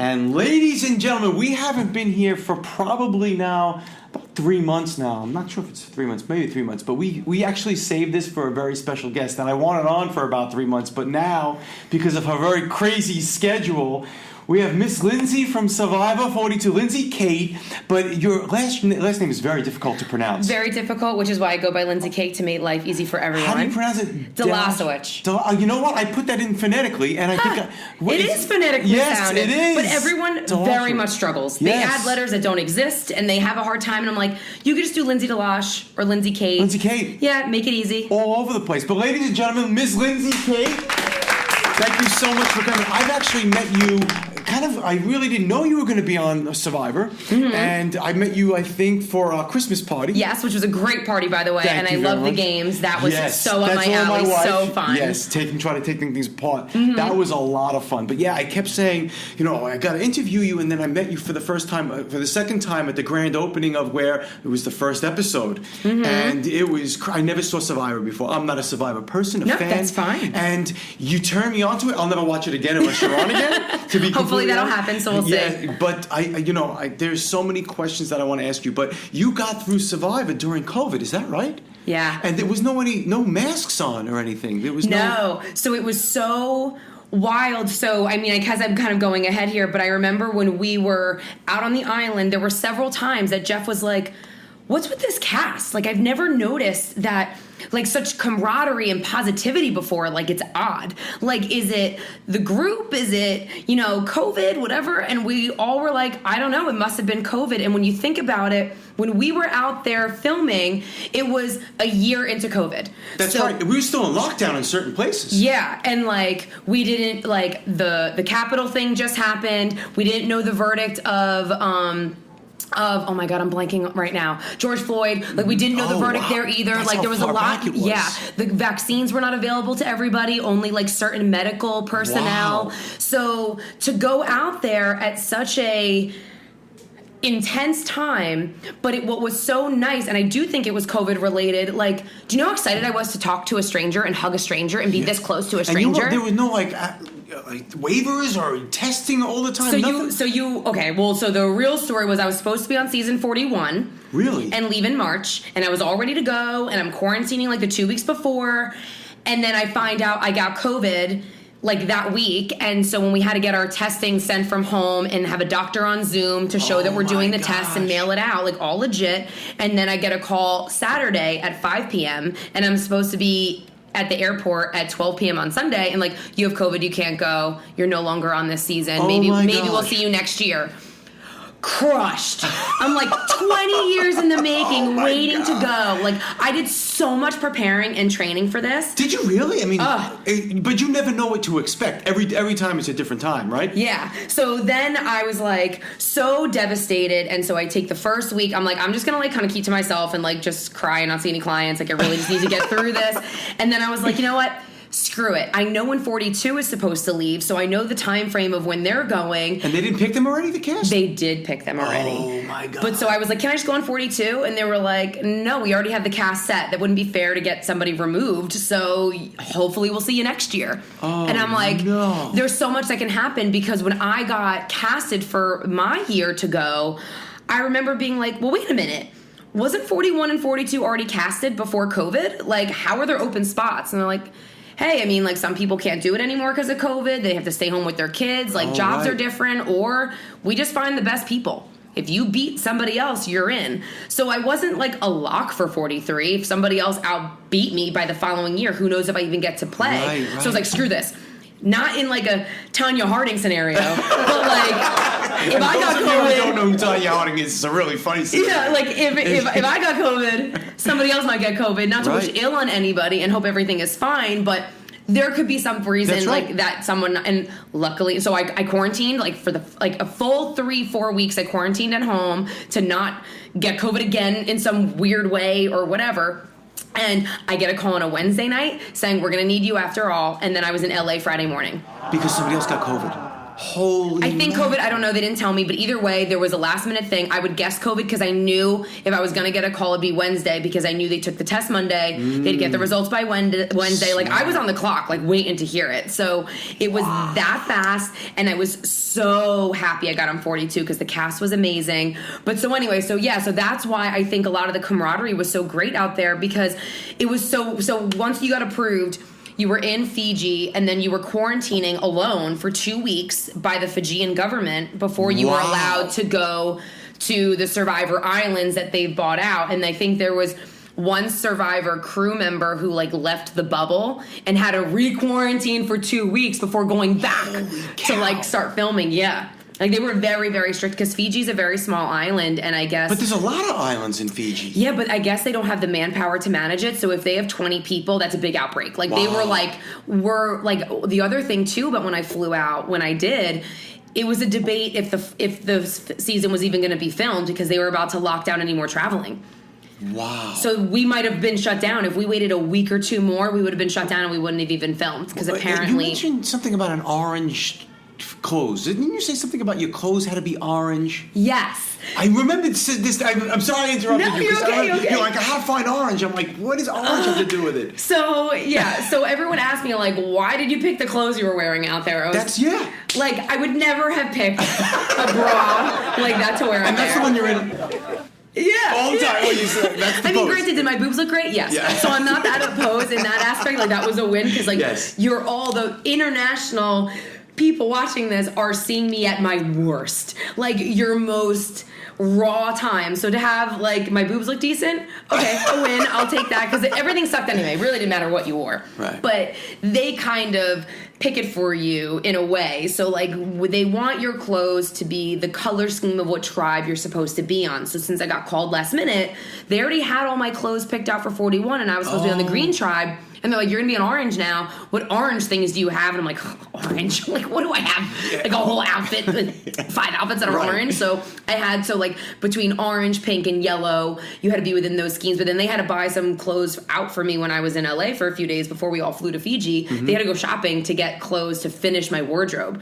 And ladies and gentlemen, we haven't been here for probably now about 3 months now. I'm not sure if it's 3 months, maybe 3 months, but we actually saved this for a very special guest, and I wanted on for about 3 months, but now, because of her very crazy schedule, we have Miss Lindsay from Survivor 42, Lindsay Kate, but your last name is very difficult to pronounce. Very difficult, which is why I go by Lindsay Kate to make life easy for everyone. How do you pronounce it? Dolashewich. You know what? I put that in phonetically, and I think... It is phonetically sounded. Yes, it is. But everyone very much struggles. They add letters that don't exist, and they have a hard time, and I'm like, you could just do Lindsay Dolash or Lindsay Kate. Lindsay Kate. Yeah, make it easy. All over the place. But ladies and gentlemen, Miss Lindsay Kate, thank you so much for coming. I've actually met you... I really didn't know you were going to be on Survivor, and I met you, I think, for a Christmas party. Yes, which was a great party, by the way, and I love the games. That was so up my alley, so fun. Yes, try to take things apart. That was a lot of fun. But yeah, I kept saying, I got to interview you, and then I met you for the second time at the grand opening of where it was the first episode, and it was. I never saw Survivor before. I'm not a Survivor person, fan. That's fine. And you turned me onto it. I'll never watch it again unless you're on again. To be hopefully that'll happen, so we'll see. Yeah, but there's so many questions that I want to ask you. But you got through Survivor during COVID, is that right? Yeah. And there was no masks on or anything. There was no. So it was so wild. So, I mean, because I'm kind of going ahead here, but I remember when we were out on the island, there were several times that Jeff was like, what's with this cast? Like, I've never noticed that, like, such camaraderie and positivity before. Like, it's odd. Like, is it the group? Is it, COVID, whatever? And we all were like, I don't know. It must have been COVID. And when you think about it, when we were out there filming, it was a year into COVID. That's right. We were still in lockdown in certain places. Yeah. And, like, we didn't, like, the Capitol thing just happened. We didn't know the verdict of oh my God, I'm blanking right now. George Floyd, like we didn't know the verdict there either. That's like there was a lot. Yeah, the vaccines were not available to everybody, only like certain medical personnel. Wow. So to go out there at such a intense time, but what was so nice, and I do think it was COVID related, like, do you know how excited I was to talk to a stranger and hug a stranger and be this close to a stranger? And there was no like waivers or testing all the time. So the real story was I was supposed to be on season 41. Really? And leave in March, and I was all ready to go, and I'm quarantining like the 2 weeks before, and then I find out I got COVID like that week, and so when we had to get our testing sent from home and have a doctor on Zoom to show that we're doing the test and mail it out, like all legit, and then I get a call Saturday at 5 p.m. and I'm supposed to be at the airport at 12 p.m. on Sunday, and like, you have COVID, you can't go, you're no longer on this season, maybe we'll see you next year. Crushed. I'm like 20 years in the making, waiting to go. Like, I did so much preparing and training for this. Did you really? I mean, but you never know what to expect. Every time it's a different time, right? Yeah. So then I was like so devastated, and so I take the first week. I'm like, I'm just gonna like kind of keep to myself and like just cry and not see any clients. Like, I really just need to get through this. And then I was like, you know what? Screw it. I know when 42 is supposed to leave, so I know the time frame of when they're going. And they didn't pick them already, the cast? They did pick them already. Oh, my God. But so I was like, can I just go on 42? And they were like, no, we already have the cast set. That wouldn't be fair to get somebody removed, so hopefully we'll see you next year. Oh, and I'm like, no. There's so much that can happen, because when I got casted for my year to go, I remember being like, well, wait a minute. Wasn't 41 and 42 already casted before COVID? Like, how are there open spots? And they're like, hey, I mean, like, some people can't do it anymore because of COVID. They have to stay home with their kids. Like, jobs are different. Or we just find the best people. If you beat somebody else, you're in. So I wasn't, like, a lock for 43. If somebody else outbeat me by the following year, who knows if I even get to play. Right. So I was like, screw this. Not in, like, a Tanya Harding scenario, but, like, if I got COVID... If you don't know who Tanya Harding is, it's a really funny scenario. Yeah, like, if I got COVID, somebody else might get COVID. Not to wish ill on anybody and hope everything is fine, but there could be some reason, like, that someone... And luckily... So I quarantined, like, for a full 3-4 weeks, I quarantined at home to not get COVID again in some weird way or whatever. And I get a call on a Wednesday night saying, we're going to need you after all. And then I was in LA Friday morning. Because somebody else got COVID. Holy I think COVID, I don't know, they didn't tell me, but either way, there was a last minute thing. I would guess COVID because I knew if I was going to get a call, it'd be Wednesday because I knew they took the test Monday. They'd get the results by Wednesday. Like, I was on the clock, like, waiting to hear it. So it was that fast, and I was so happy I got on 42 because the cast was amazing. But so anyway, so that's why I think a lot of the camaraderie was so great out there because it was so once you got approved, you were in Fiji, and then you were quarantining alone for 2 weeks by the Fijian government before you were allowed to go to the Survivor Islands that they've bought out. And I think there was one Survivor crew member who, like, left the bubble and had to re-quarantine for 2 weeks before going back to, like, start filming. Yeah. Like, they were very, very strict because Fiji's a very small island, and I guess... But there's a lot of islands in Fiji. Yeah, but I guess they don't have the manpower to manage it, so if they have 20 people, that's a big outbreak. Like, they were like... the other thing, too, but when I flew out, when I did... It was a debate if the season was even going to be filmed because they were about to lock down any more traveling. Wow. So we might have been shut down. If we waited a week or two more, we would have been shut down and we wouldn't have even filmed because apparently... You mentioned something about an orange... clothes. Didn't you say something about your clothes had to be orange? Yes. I remember this. I'm sorry I interrupted you. You're okay, you're okay. You're like, how to find orange? I'm like, what does orange have to do with it? So, yeah. So everyone asked me, like, why did you pick the clothes you were wearing out there? Like, I would never have picked a bra like that to wear. And that's the one you're in. Yeah. All the time. What you said. That's the pose. Granted, did my boobs look great? Yes. Yeah. So I'm not that opposed in that aspect. Like, that was a win because, like, you're all the international... people watching this are seeing me at my worst, like your most raw time. So to have like my boobs look decent, okay, a win. I'll take that because everything sucked anyway. It really didn't matter what you wore. Right. But they kind of pick it for you in a way. So like they want your clothes to be the color scheme of what tribe you're supposed to be on. So since I got called last minute, they already had all my clothes picked out for 41, and I was supposed to be on the green tribe. And they're like, you're going to be an orange now. What orange things do you have? And I'm like, orange? Like, what do I have? Like, a whole outfit, 5 outfits that are orange. So I had, like, between orange, pink, and yellow, you had to be within those schemes. But then they had to buy some clothes out for me when I was in LA for a few days before we all flew to Fiji. Mm-hmm. They had to go shopping to get clothes to finish my wardrobe.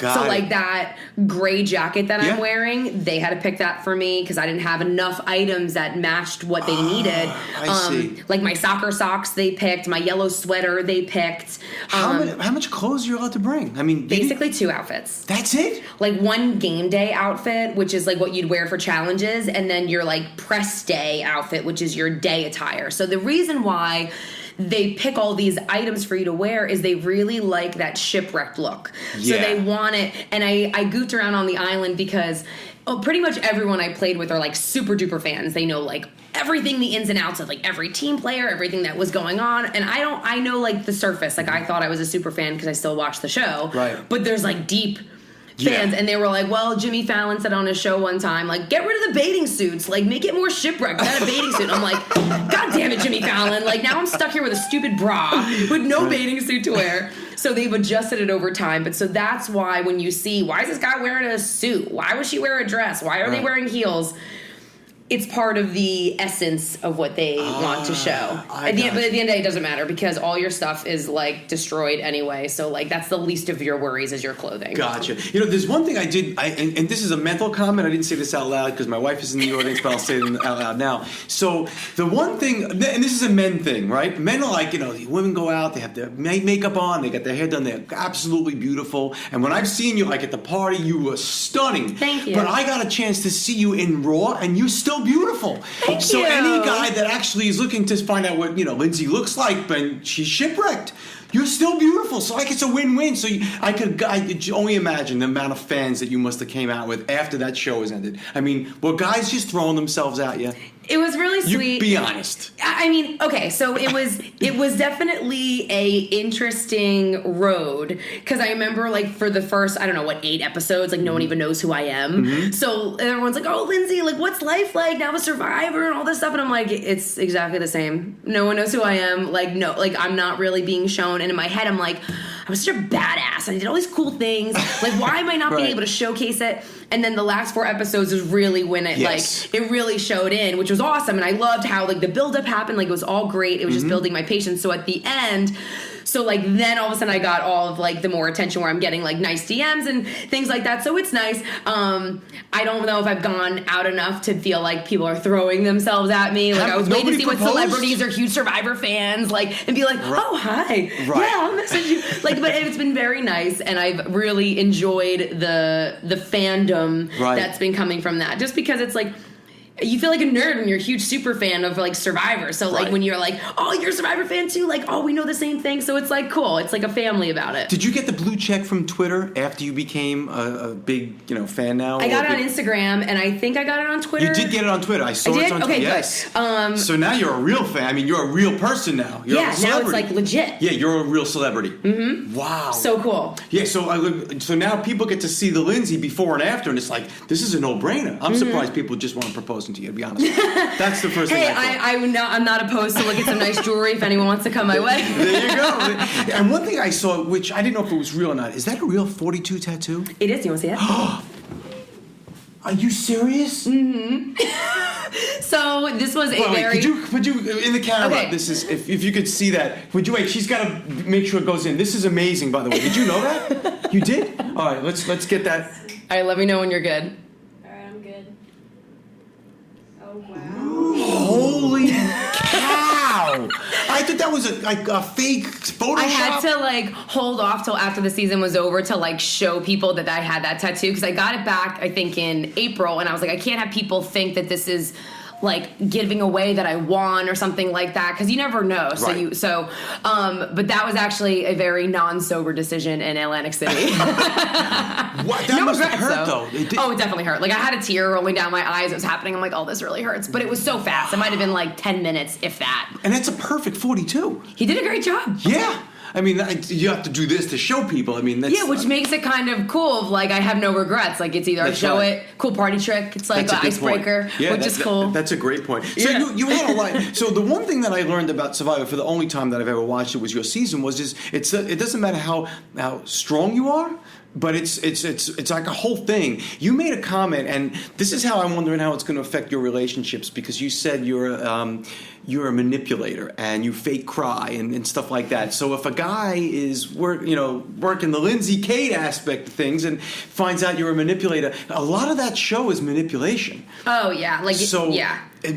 Like that gray jacket that I'm wearing, they had to pick that for me because I didn't have enough items that matched what they needed. I see. Like my soccer socks they picked, my yellow sweater they picked. How much clothes are you allowed to bring? I mean, basically 2 outfits. That's it? Like one game day outfit, which is like what you'd wear for challenges, and then your like press day outfit, which is your day attire. So the reason why they pick all these items for you to wear is they really like that shipwrecked look. Yeah. So they want it. And I goofed around on the island because pretty much everyone I played with are like super duper fans. They know like everything, the ins and outs of like every team player, everything that was going on. And I know like the surface. Like I thought I was a super fan because I still watch the show. Right. But there's like deep fans, and they were like, well, Jimmy Fallon said on his show one time, like, get rid of the bathing suits, like, make it more shipwrecked, not a bathing suit. I'm like, God damn it, Jimmy Fallon, like, now I'm stuck here with a stupid bra with no bathing suit to wear. So they've adjusted it over time, but so that's why when you see, why is this guy wearing a suit? Why would she wear a dress? Why are they wearing heels? It's part of the essence of what they want to show. But at the end of the day, it doesn't matter because all your stuff is like destroyed anyway. So like that's the least of your worries is your clothing. Gotcha. You know, there's one thing I did, and this is a mental comment. I didn't say this out loud because my wife is in the audience, but I'll say it out loud now. So the one thing, and this is a men thing, right? Men are like, you know, women go out, they have their makeup on, they got their hair done, they're absolutely beautiful. And when I've seen you, like at the party, you were stunning. Thank you. But I got a chance to see you in Raw, and you're still beautiful. Thank so you. Any guy that actually is looking to find out what, you know, Lindsay looks like, but she's shipwrecked, you're still beautiful. So like it's a win-win. So I could only imagine the amount of fans that you must have came out with after that show was ended. I mean, were guys just throwing themselves at you? It was really sweet. You be honest. I mean, okay, so it was definitely a interesting road because I remember like for the first 8 episodes, like no one even knows who I am. Mm-hmm. So everyone's like, "Oh, Lindsay, like what's life like now a Survivor and all this stuff?" And I'm like, "It's exactly the same. No one knows who I am. Like no, like I'm not really being shown." And in my head, I'm like, "I was such a badass. I did all these cool things. Like why am I not being able to showcase it?" And then the last 4 episodes is really when it like it really showed in, which was awesome. And I loved how like the buildup happened. Like it was all great. It was just building my patience. So at the end, So like then all of a sudden I got all of like the more attention where I'm getting like nice DMs and things like that. So it's nice. I don't know if I've gone out enough to feel like people are throwing themselves at me. Like I was waiting to see what celebrities or huge Survivor fans like and be like, oh hi, yeah, I'll message you. Like, but it's been very nice, and I've really enjoyed the fandom that's been coming from that. Just because it's like, you feel like a nerd when you're a huge super fan of like Survivor. So like when you're like, oh, you're a Survivor fan too. Like, oh, we know the same thing. So it's like cool. It's like a family about it. Did you get the blue check from Twitter after you became a big fan now? I got it on Instagram, and I think I got it on Twitter. You did get it on Twitter. I saw it on Twitter. Yes. Good. So now you're a real fan. I mean, you're a real person now. You're a celebrity. Now it's like legit. Yeah, you're a real celebrity. Mm-hmm. Wow. So cool. Yeah. So now people get to see the Lindsay before and after, and it's like this is a no-brainer. I'm surprised people just weren't proposing to you. To be honest. That's the first thing I thought. I'm not opposed to look at some nice jewelry if anyone wants to come my way. There you go. And one thing I saw, which I didn't know if it was real or not, is that a real 42 tattoo? It is. You want to see it? Are you serious? Mm-hmm. So this was Could you in the camera? Okay. This is if you could see that. Would you wait? She's got to make sure it goes in. This is amazing, by the way. Did you know that? You did? All right. Let's get that. All right. Let me know when you're good. Holy cow! I thought that was a fake Photoshop. I had to like hold off till after the season was over to like show people that I had that tattoo because I got it back I think in April, and I was like, I can't have people think that this is like giving away that I won or something like that because you never know. But that was actually a very non-sober decision in Atlantic City. What? That must have hurt though. It definitely hurt. Like I had a tear rolling down my eyes. It was happening. I'm like, oh, this really hurts. But it was so fast. It might have been like 10 minutes, if that. And that's a perfect 42. He did a great job. Yeah. I mean, you have to do this to show people. I mean, that's... Yeah, which makes it kind of cool. Like, I have no regrets. Like, it's either I show it, cool party trick. It's like an icebreaker, which is cool. That's a great point. So you had a lot... So the one thing that I learned about Survivor for the only time that I've ever watched it was your season it doesn't matter how strong you are, but it's like a whole thing. You made a comment, and this is how I'm wondering how it's going to affect your relationships, because you said you're a manipulator and you fake cry and stuff like that. So if a guy is working the Lindsay Kate aspect of things and finds out you're a manipulator, a lot of that show is manipulation. Oh yeah,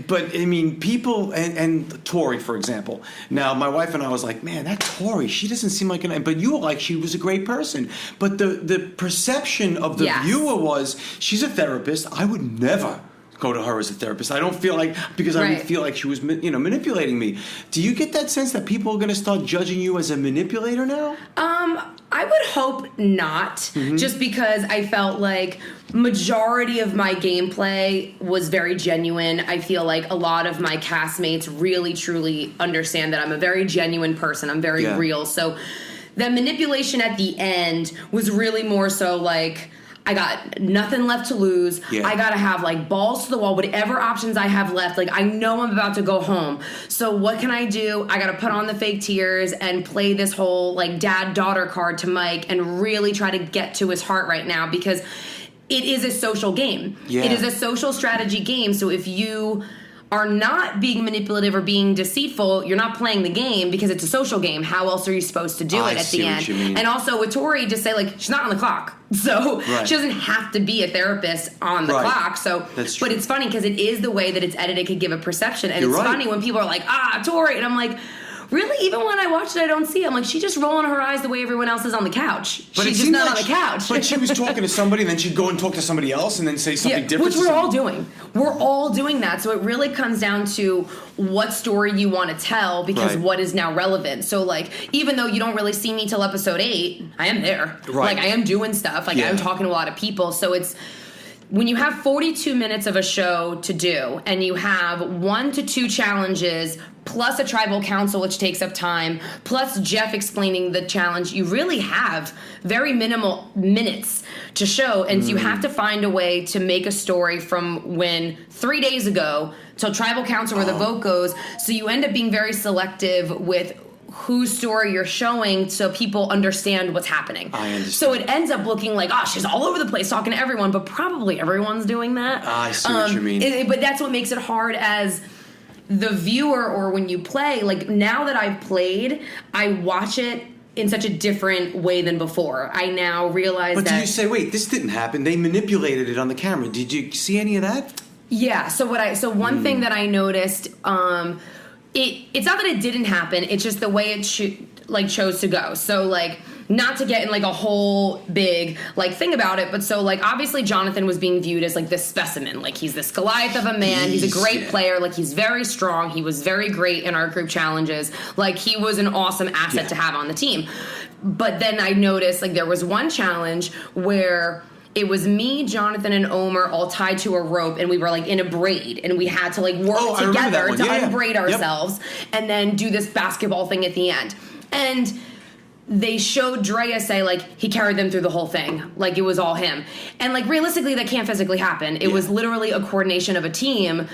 But I mean, people and Tori, for example. Now, my wife and I was like, man, that Tori, she doesn't seem like but you were like, she was a great person. But the perception of the viewer was, she's a therapist. I would never go to her as a therapist. I don't feel like, because I would feel like she was manipulating me. Do you get that sense that people are going to start judging you as a manipulator now? I would hope not, just because I felt like majority of my gameplay was very genuine. I feel like a lot of my castmates really, truly understand that I'm a very genuine person. I'm very real. So the manipulation at the end was really more so like, I got nothing left to lose. Yeah. I gotta have like balls to the wall, whatever options I have left. Like I know I'm about to go home. So what can I do? I gotta put on the fake tears and play this whole like dad-daughter card to Mike and really try to get to his heart right now, because it is a social game. Yeah. It is a social strategy game. So if you are not being manipulative or being deceitful, you're not playing the game, because it's a social game. How else are you supposed to do it at the end? What you mean. And also with Tori, just say like, she's not on the clock. So she doesn't have to be a therapist on the clock. So, that's true. But it's funny because it is the way that it's edited could give a perception. And it's funny when people are like, Tori. And I'm like, really? Even when I watch it, I don't see it. I'm like, she's just rolling her eyes the way everyone else is on the couch. But she's just not on the couch. But she was talking to somebody, and then she'd go and talk to somebody else, and then say something different. Which we're all doing. We're all doing that. So it really comes down to what story you want to tell, because what is now relevant. So, like, even though you don't really see me till episode 8, I am there. Like, I am doing stuff. Like, I'm talking to a lot of people. So it's... When you have 42 minutes of a show to do, and you have 1 to 2 challenges, plus a tribal council, which takes up time, plus Jeff explaining the challenge, you really have very minimal minutes to show. And you have to find a way to make a story from when 3 days ago till tribal council where the vote goes. So you end up being very selective with whose story you're showing, so people understand what's happening. I understand. So it ends up looking like, she's all over the place talking to everyone, but probably everyone's doing that. I see what you mean. But that's what makes it hard as the viewer or when you play, like now that I've played, I watch it in such a different way than before. I now realize that... But do you say, wait, this didn't happen. They manipulated it on the camera. Did you see any of that? Yeah. So one thing that I noticed, it's not that it didn't happen. It's just the way it chose to go. So like, not to get in like a whole big like thing about it, but so like obviously Jonathan was being viewed as like this specimen, like he's this Goliath of a man. He's a great player, like he's very strong. He was very great in our group challenges. Like he was an awesome asset to have on the team. But then I noticed like there was one challenge where it was me, Jonathan, and Omer all tied to a rope, and we were like in a braid, and we had to like work together to unbraid ourselves and then do this basketball thing at the end. And they showed Drea say, like, he carried them through the whole thing. Like, it was all him. And, like, realistically, that can't physically happen. It was literally a coordination of a team.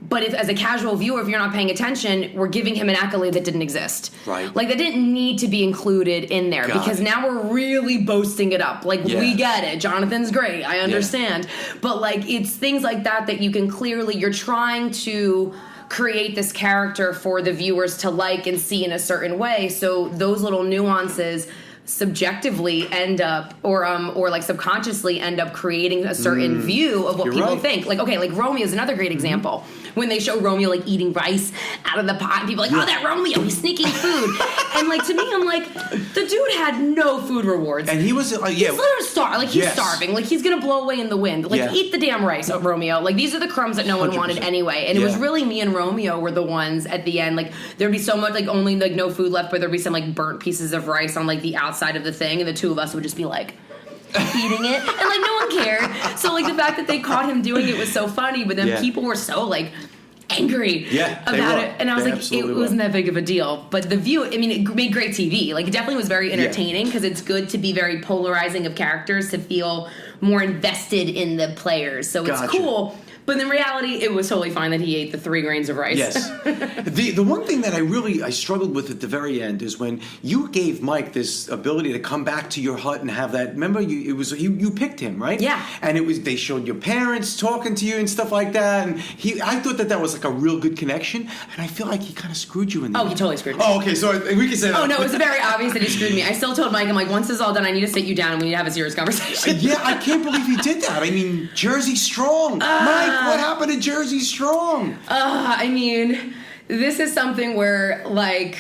But if, as a casual viewer, if you're not paying attention, we're giving him an accolade that didn't exist. Right. Like, that didn't need to be included in there. Because now we're really boasting it up. Like, we get it. Jonathan's great. I understand. But, like, it's things like that that you can clearly... You're trying to... create this character for the viewers to like and see in a certain way, so those little nuances subjectively end up or like subconsciously end up creating a certain view of what people think. Like, okay, like Romeo is another great example. When they show Romeo like eating rice out of the pot, and people are like, oh, that Romeo, he's sneaking food. And like to me, I'm like, the dude had no food rewards. And he was he's literally starving. Like he's starving. Like he's gonna blow away in the wind. Like eat the damn rice, Romeo. Like these are the crumbs that no one 100%. wanted anyway. And it was really me and Romeo were the ones at the end. Like there'd be so much like only like no food left, but there'd be some like burnt pieces of rice on like the outside of the thing, and the two of us would just be like eating it, and like no one cared. So like the fact that they caught him doing it was so funny, but then people were so like angry about it, and I was like, it wasn't that big of a deal. But the view, I mean, it made great TV. Like it definitely was very entertaining because it's good to be very polarizing of characters to feel more invested in the players. So it's cool. But in reality, it was totally fine that he ate the 3 grains of rice. Yes. The one thing that I struggled with at the very end is when you gave Mike this ability to come back to your hut and have that. Remember, you picked him, right? Yeah. And they showed your parents talking to you and stuff like that. And I thought that was like a real good connection. And I feel like he kind of screwed you in there. Oh, he totally screwed me. Oh, okay. So we can say that. Oh no, it was very obvious that he screwed me. I still told Mike, I'm like, once this is all done, I need to sit you down and we need to have a serious conversation. Yeah, I can't believe he did that. I mean, Jersey Strong, Mike. What happened to Jersey Strong? I mean, this is something where, like,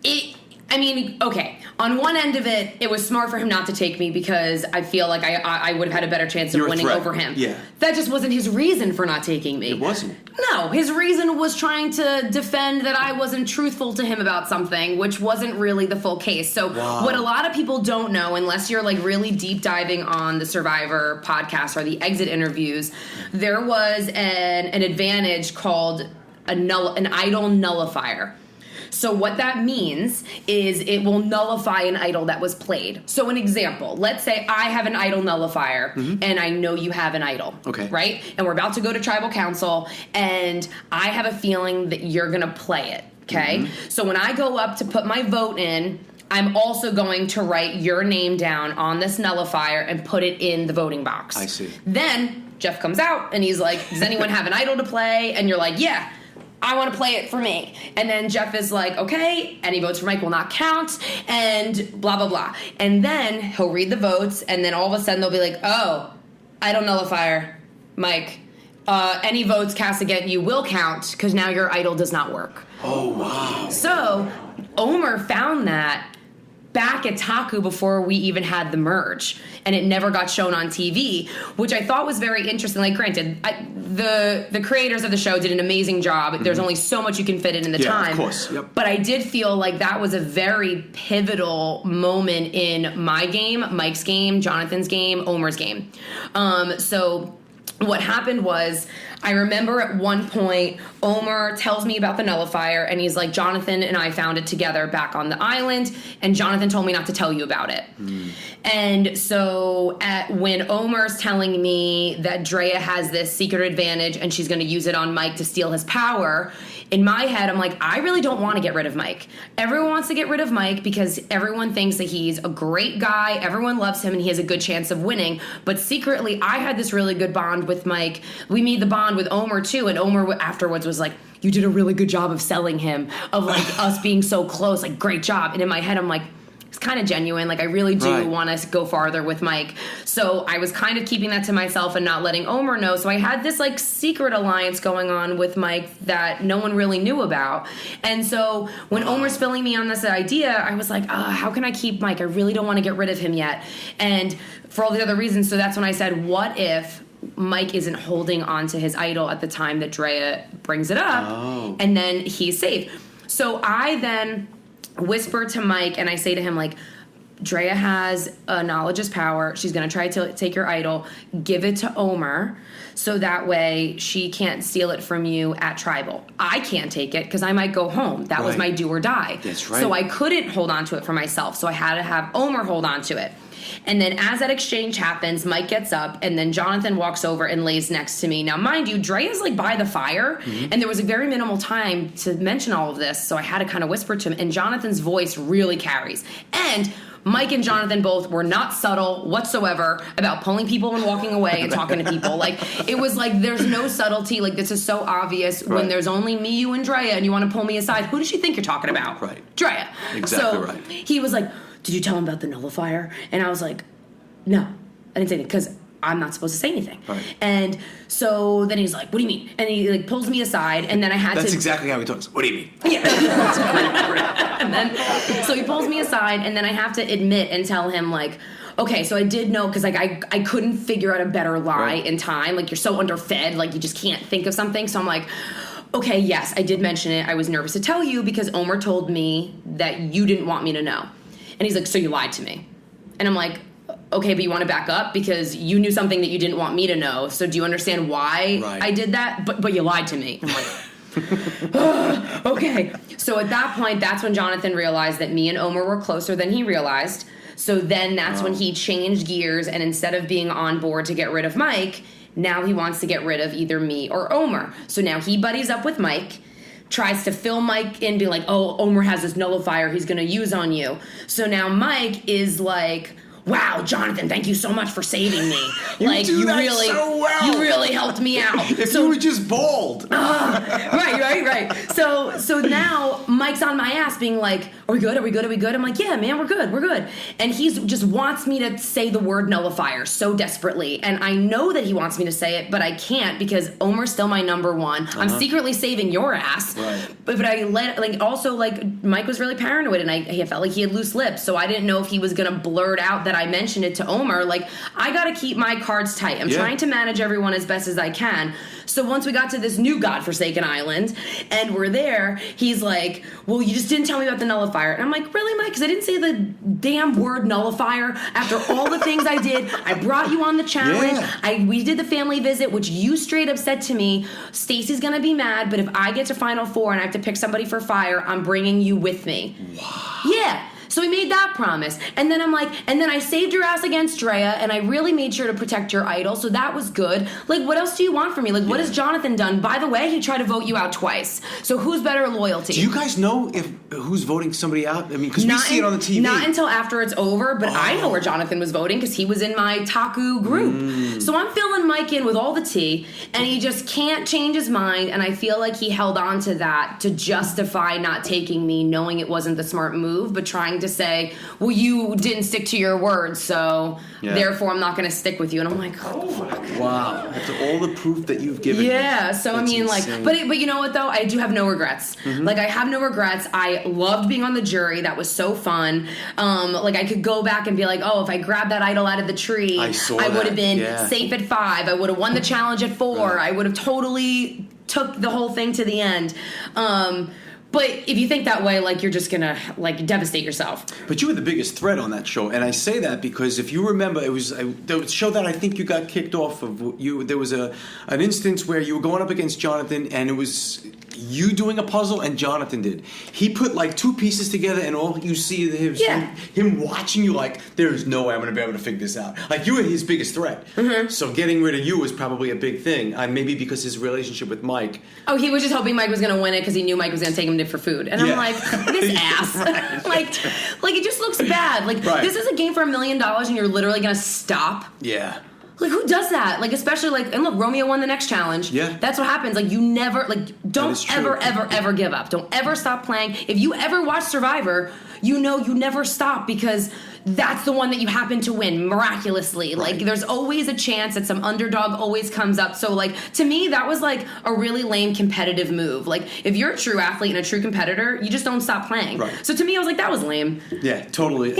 okay, on one end of it, it was smart for him not to take me because I feel like I would have had a better chance of winning over him. Yeah. That just wasn't his reason for not taking me. It wasn't. No, his reason was trying to defend that I wasn't truthful to him about something, which wasn't really the full case. So what a lot of people don't know, unless you're like really deep diving on the Survivor podcast or the exit interviews, there was an advantage called an idol nullifier. So what that means is it will nullify an idol that was played. So an example, let's say I have an idol nullifier and I know you have an idol. Okay. Right? And we're about to go to tribal council and I have a feeling that you're going to play it. Okay? So when I go up to put my vote in, I'm also going to write your name down on this nullifier and put it in the voting box. I see. Then Jeff comes out and he's like, does anyone have an idol to play? And you're like, yeah. I want to play it for me. And then Jeff is like, okay, any votes for Mike will not count, and blah, blah, blah. And then he'll read the votes, and then all of a sudden they'll be like, oh, idol nullifier, Mike. Any votes cast against you will count, because now your idol does not work. Oh, wow. So Omer found that back at Taku before we even had the merge, and it never got shown on TV, which I thought was very interesting. Like, granted, the creators of the show did an amazing job. There's only so much you can fit in the time. Of course. Yep. But I did feel like that was a very pivotal moment in my game, Mike's game, Jonathan's game, Omer's game. So what happened was, I remember at one point, Omer tells me about the nullifier, and he's like, Jonathan and I found it together back on the island, and Jonathan told me not to tell you about it. And so when Omer's telling me that Drea has this secret advantage and she's going to use it on Mike to steal his power, in my head, I'm like, I really don't want to get rid of Mike. Everyone wants to get rid of Mike because everyone thinks that he's a great guy. Everyone loves him and he has a good chance of winning. But secretly, I had this really good bond with Mike. We made the bond with Omer too. And Omer afterwards was like, you did a really good job of selling him, of like us being so close, like great job. And in my head, I'm like, it's kind of genuine. Like I really do want to go farther with Mike. So I was kind of keeping that to myself and not letting Omer know. So I had this like secret alliance going on with Mike that no one really knew about. And so when Omer's filling me on this idea, I was like, how can I keep Mike? I really don't want to get rid of him yet. And for all the other reasons. So that's when I said, what if Mike isn't holding on to his idol at the time that Drea brings it up, and then he's safe. So I then whisper to Mike and I say to him, like, Drea has knowledge is power. She's going to try to take your idol. Give it to Omer so that way she can't steal it from you at Tribal. I can't take it because I might go home. That was my do or die. That's right. So I couldn't hold on to it for myself. So I had to have Omer hold on to it. And then as that exchange happens, Mike gets up, and then Jonathan walks over and lays next to me. Now, mind you, Drea's like by the fire, and there was a very minimal time to mention all of this, so I had to kind of whisper to him, and Jonathan's voice really carries. And Mike and Jonathan both were not subtle whatsoever about pulling people and walking away and talking to people. Like, it was like, there's no subtlety. Like, this is so obvious when there's only me, you, and Drea, and you want to pull me aside. Who does she think you're talking about? Right. Drea. Exactly right. He was like, did you tell him about the nullifier? And I was like, no, I didn't say anything because I'm not supposed to say anything. Right. And so then he's like, what do you mean? And he like pulls me aside, and then I had That's to... exactly how he talks. What do you mean? Yeah. And then, so he pulls me aside, and then I have to admit and tell him, like, okay, so I did know, because like I couldn't figure out a better lie in time. Like, you're so underfed, like you just can't think of something. So I'm like, okay, yes, I did mention it. I was nervous to tell you because Omer told me that you didn't want me to know. And he's like, so you lied to me. And I'm like, okay, but you want to back up because you knew something that you didn't want me to know. So do you understand why I did that? But you lied to me. I'm like, okay. So at that point, that's when Jonathan realized that me and Omer were closer than he realized. So then that's when he changed gears, and instead of being on board to get rid of Mike, now he wants to get rid of either me or Omer. So now he buddies up with Mike, tries to fill Mike in, be like, oh, Omer has this nullifier he's going to use on you. So now Mike is like, wow, Jonathan, thank you so much for saving me. Like, you really, so well. You really helped me out. If you were just bald. Right. So now Mike's on my ass being like, are we good? I'm like, yeah, man, we're good. And he's just wants me to say the word nullifier so desperately. And I know that he wants me to say it, but I can't because Omer's still my number one. I'm secretly saving your ass. Right. But I also Mike was really paranoid, and I felt like he had loose lips. So I didn't know if he was going to blurt out that I mentioned it to Omer. Like, I got to keep my cards tight. I'm trying to manage everyone as best as I can. So once we got to this new godforsaken island and we're there, he's like, well, you just didn't tell me about the nullifier. And I'm like, really, Mike? Because I didn't say the damn word nullifier after all the things I did. I brought you on the challenge. Yeah. We did the family visit, which you straight up said to me, Stacy's going to be mad, but if I get to Final Four and I have to pick somebody for fire, I'm bringing you with me. Wow. Yeah. So we made that promise. And then I'm like, and then I saved your ass against Drea, and I really made sure to protect your idol, so that was good. Like, what else do you want from me? Like, what has Jonathan done? By the way, he tried to vote you out twice. So who's better loyalty? Do you guys know who's voting somebody out? I mean, because we see it on the TV. Not until after it's over, but I know where Jonathan was voting because he was in my Taku group. So I'm filling Mike in with all the tea, and he just can't change his mind, and I feel like he held on to that to justify not taking me, knowing it wasn't the smart move, but trying to say, well, you didn't stick to your word, so therefore I'm not going to stick with you. And I'm like, oh, fuck. Wow. After all the proof that you've given. Yeah, so I mean, insane. like, but you know what, though? I do have no regrets. Like, I have no regrets. I loved being on the jury. That was so fun. Like, I could go back and be like, oh, if I grabbed that idol out of the tree, I would have been safe at 5. I would have won the challenge at 4. Right. I would have totally took the whole thing to the end. But if you think that way, like, you're just gonna like devastate yourself. But you were the biggest threat on that show, and I say that because if you remember, it was the show that I think you got kicked off of. There was an instance where you were going up against Jonathan, and it was you doing a puzzle and Jonathan did. He put like two pieces together, and all you see is him watching you like, there's no way I'm going to be able to figure this out. Like, you were his biggest threat. Mm-hmm. So getting rid of you was probably a big thing. Maybe because his relationship with Mike. Oh, he was just hoping Mike was going to win it because he knew Mike was going to take him to for food. And I'm like, this ass. like it just looks bad. Like, this is a game for $1 million and you're literally going to stop. Yeah. Like, who does that? Like, especially, like, and look, Romeo won the next challenge. Yeah. That's what happens. Like, you never, like, don't ever give up. Don't ever stop playing. If you ever watch Survivor, you know you never stop because that's the one that you happen to win miraculously. Right. Like, there's always a chance that some underdog always comes up. So, like, to me, that was, like, a really lame competitive move. Like, if you're a true athlete and a true competitor, you just don't stop playing. Right. So, to me, I was like, that was lame. Yeah, totally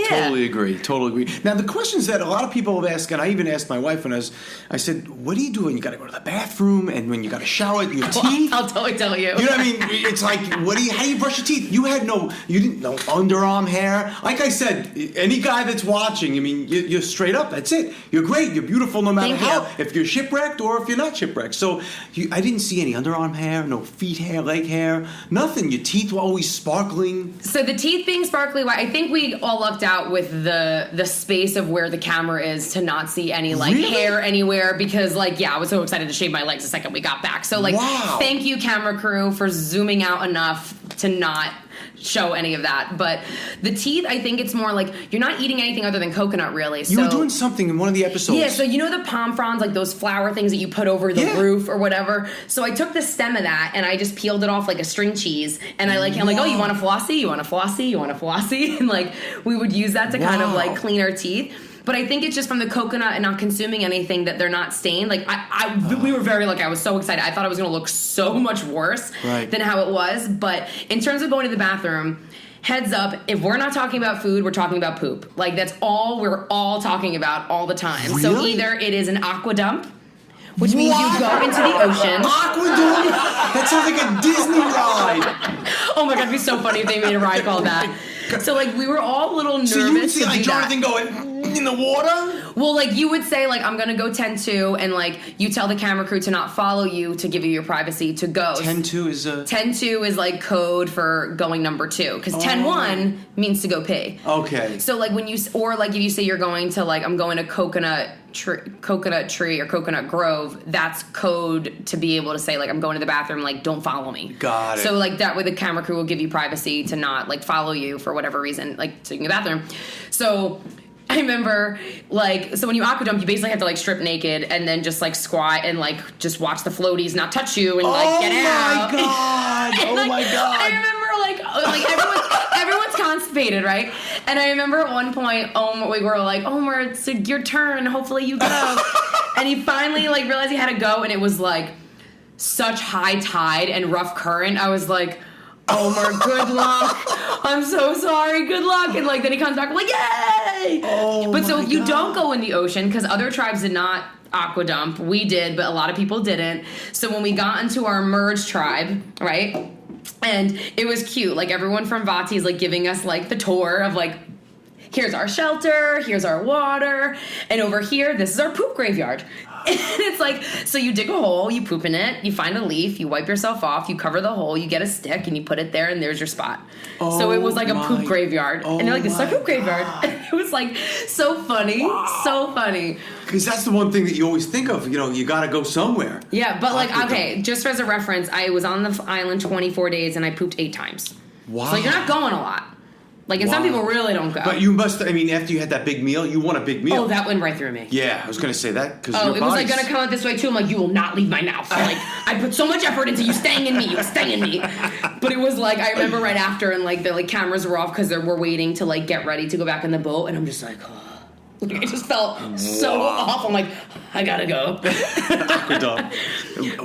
agree. Now, the questions that a lot of people have asked, and I even asked my wife when I said, what do you do when you got to go to the bathroom and when you got to shower your teeth? I'll totally tell you. You know what I mean? It's like, how do you brush your teeth? You didn't know underarm hair. Like I said, any guy that's watching, I mean, you're straight up. That's it. You're great. You're beautiful no matter if you're shipwrecked or if you're not shipwrecked. So I didn't see any underarm hair, no feet hair, leg hair, nothing. Your teeth were always sparkling. So the teeth being sparkly, I think we all lucked out with the space of where the camera is to not see any hair anywhere because I was so excited to shave my legs the second we got back. So thank you, camera crew, for zooming out enough to not show any of that. But the teeth, I think it's more like you're not eating anything other than coconut, really. You were doing something in one of the episodes. Yeah, so you know the palm fronds, like those flower things that you put over the roof or whatever. So I took the stem of that and I just peeled it off like a string cheese. And I'm like, oh, you want a flossy? You want a flossy? You want a flossy? And like we would use that to kind of like clean our teeth. But I think it's just from the coconut and not consuming anything that they're not stained. Like, we were very lucky. I was so excited. I thought it was going to look so much worse than how it was. But in terms of going to the bathroom, heads up, if we're not talking about food, we're talking about poop. Like, that's all we're all talking about all the time. Really? So either it is an Aqua Dump, which means you go into the ocean. Aqua Dump? That sounds like a Disney ride. Oh my God, it'd be so funny if they made a ride called that. So, like, we were all a little nervous. So you would see, like, Jonathan going in the water? Well, like, you would say, like, I'm going to go 10-2, and, like, you tell the camera crew to not follow you to give you your privacy to go. 10-2 is 10-2 is, like, code for going number 2. Because 10-1 means to go pee. Okay. So, like, when you... Or, like, if you say you're going to, like, I'm going to coconut tree or coconut grove, that's code to be able to say, like, I'm going to the bathroom, like, don't follow me. Got it. So, like, that way the camera crew will give you privacy to not, like, follow you for whatever reason, like, taking the bathroom. So I remember, like, so when you aqua dump, you basically have to, like, strip naked and then just, like, squat and, like, just watch the floaties not touch you and, like, get out. Oh, my God. And, like, I remember, like everyone's constipated, right? And I remember at one point, we were like, Omer, it's your turn. Hopefully you go. And he finally, like, realized he had to go, and it was, like, such high tide and rough current. I was like, Omer, good luck. I'm so sorry. Good luck. And, like, then he comes back, I'm like, yay! But so you don't go in the ocean, because other tribes did not aqua dump. We did, but a lot of people didn't. So when we got into our merged tribe, right? And it was cute. Like, everyone from Vati is, like, giving us, like, the tour of, like, here's our shelter, here's our water, and over here, this is our poop graveyard. And it's like, so you dig a hole, you poop in it, you find a leaf, you wipe yourself off, you cover the hole, you get a stick, and you put it there, and there's your spot. So it was like a poop graveyard. And they're like, this is our poop graveyard. And it was like so funny, so funny. Because that's the one thing that you always think of, you got to go somewhere. Yeah, but like, okay, just as a reference, I was on the island 24 days, and I pooped 8 times. Wow. So you're not going a lot. Like, and some people really don't go. But you must, after you had that big meal, you want a big meal. Oh, that went right through me. Yeah, I was going to say that, because it was, like, going to come out this way, too. I'm like, you will not leave my mouth. Like, I put so much effort into you staying in me. You were staying in me. But it was, like, I remember right after, and, like, the, like, cameras were off, because we're waiting to, like, get ready to go back in the boat, and I'm just like, oh. Like, I just felt so off. I'm like, I gotta go.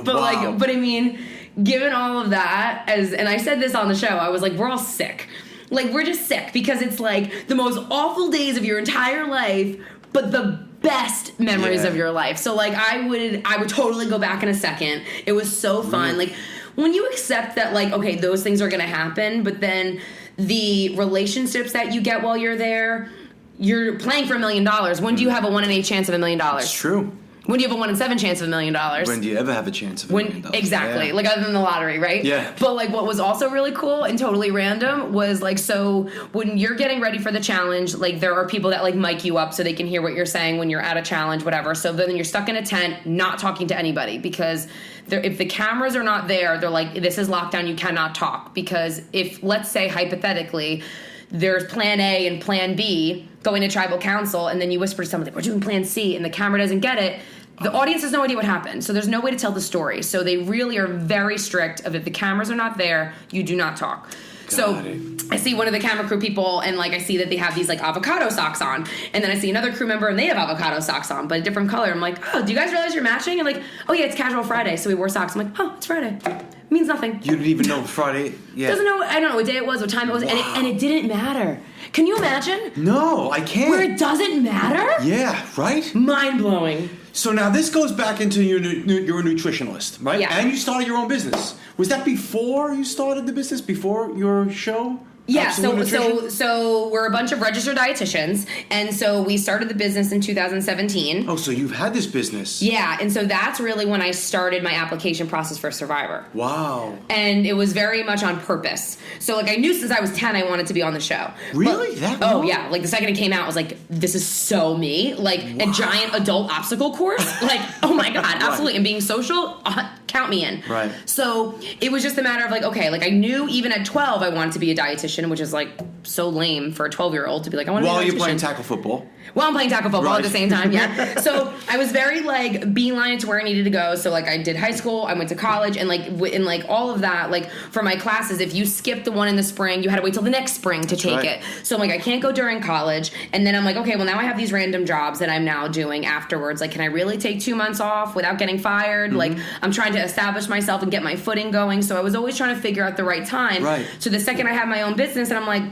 But I mean, given all of that, and I said this on the show, I was like, we're all sick. Like, we're just sick because it's, like, the most awful days of your entire life, but the best memories of your life. So, like, I would totally go back in a second. It was so fun. Like, when you accept that, like, okay, those things are going to happen, but then the relationships that you get while you're there, you're playing for $1 million. When do you have a 1 in 8 chance of $1 million? It's true. When you have a 1 in 7 chance of $1 million. When do you ever have a chance of $1 million? Exactly. Yeah. Like, other than the lottery, right? Yeah. But, like, what was also really cool and totally random was, like, so when you're getting ready for the challenge, like, there are people that, like, mic you up so they can hear what you're saying when you're at a challenge, whatever. So then you're stuck in a tent, not talking to anybody, because if the cameras are not there, they're like, this is lockdown, you cannot talk. Because if, let's say, hypothetically, there's plan A and plan B going to tribal council, and then you whisper to someone, like, we're doing plan C, and the camera doesn't get it, the audience has no idea what happened. So there's no way to tell the story. So they really are very strict of if the cameras are not there, you do not talk. I see one of the camera crew people, and, like, I see that they have these, like, avocado socks on. And then I see another crew member, and they have avocado socks on, but a different color. I'm like, oh, do you guys realize you're matching? And, like, oh, yeah, it's casual Friday, so we wore socks. I'm like, oh, it's Friday. It means nothing. You didn't even know Friday? Yeah. I don't know what day it was, what time it was, Wow. and it didn't matter. Can you imagine? No, I can't. Where it doesn't matter? Yeah, right? Mind-blowing. So now this goes back into you're a nutritionalist, right? Yeah. And you started your own business. Was that before you started the business? Before your show? Yeah, Absolute Nutrition? so we're a bunch of registered dietitians, and so we started the business in 2017. Oh, so you've had this business. Yeah, and so that's really when I started my application process for Survivor. Wow. And it was very much on purpose. So, like, I knew since I was 10 I wanted to be on the show. Really? But, That oh, long? yeah. Like, the second it came out, I was like, this is so me. Like, a giant adult obstacle course. Like, oh my God, absolutely. And being social, count me in. Right. So it was just a matter of, like, okay, like, I knew even at 12 I wanted to be a dietitian, which is, like, so lame for a 12-year-old to be like, I want to be a dietitian. While you're playing tackle football. While I'm playing tackle football Right. at the same time, yeah. So I was very, like, beeline to where I needed to go. So, like, I did high school, I went to college, and, like, in, like, all of that, like, for my classes, if you skipped the one in the spring, you had to wait till the next spring to take right. it. So I'm like, I can't go during college. And then I'm like, okay, well, now I have these random jobs that I'm now doing afterwards. Like, can I really take 2 months off without getting fired? Like, I'm trying to establish myself and get my footing going. So I was always trying to figure out the right time. Right. So the second I have my own business, and I'm like,